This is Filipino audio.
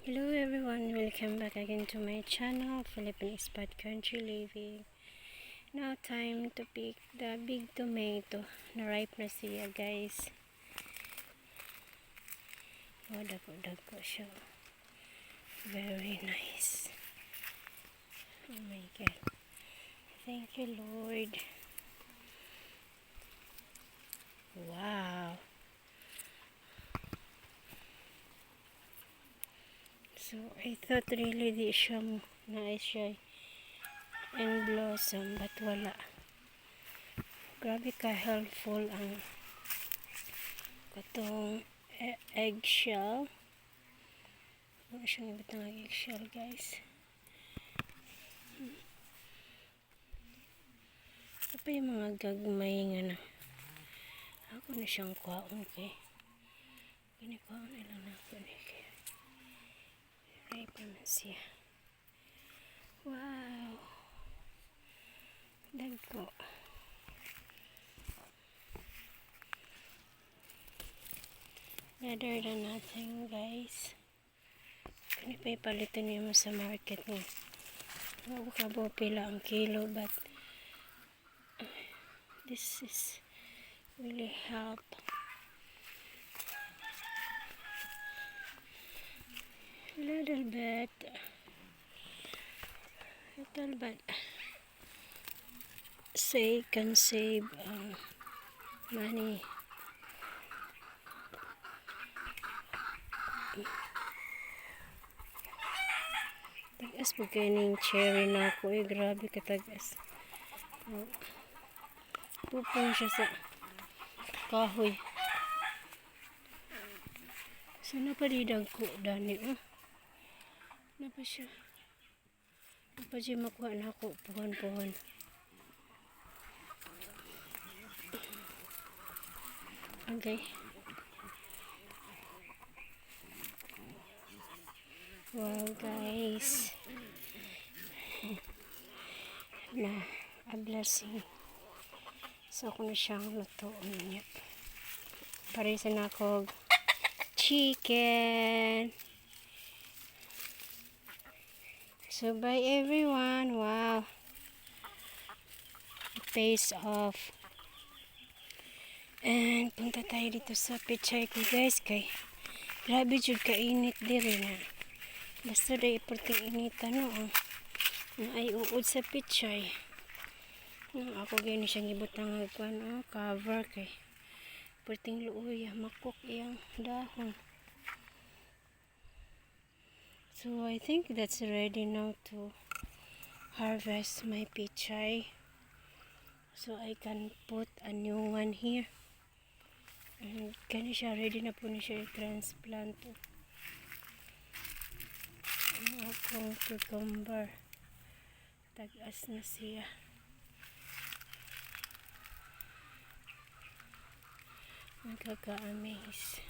Hello everyone, welcome back again to my channel, Philippine Spot Country Living. Now time to pick the big tomato. Na-ripe na siya guys. Oh, dako siya. Very nice. Oh my God. Thank you Lord. Wow. So, I thought really di siya nice siya and blossom, but wala. Grabe ka helpful ang katong eggshell. Ano siyang ibitang eggshell guys. Ito pa yung mga gagmay nga na. Ako na siyang kwaon kay. Kwaon nila na ako na kay. Ripe naman siya. Wow! Dagko. Rather than nothing guys. Kani pa ipalitan niyo mo sa market niya. Huwag ka po pila ang kilo but this is really help. Little bit can save money. Tagas po kayo cherry na ako grabe katagas. Pupong siya sa kahoy. Sana pa didang ko dani Napa siya? Napa siya makuha na ako pohon-pohon. Okay. Wow guys. Na a blessing. So ako na siyang lutoon niya. Parisan ako chicken. So bye everyone. Wow. It pays off. And punta tayo dito sa pichay ko guys kay grabe jud ka init diri na. Basta day iporting initan no. Ay uod sa pichay. Ako gani siyang ibutang kuan cover kay porting luoy makok iyang dahon. So I think that's ready now to harvest my pichay. So I can put a new one here. And kani siya ready na po ni siya i-transplant. Ang akong cucumber. Tagas na siya. Nakaka-amaze.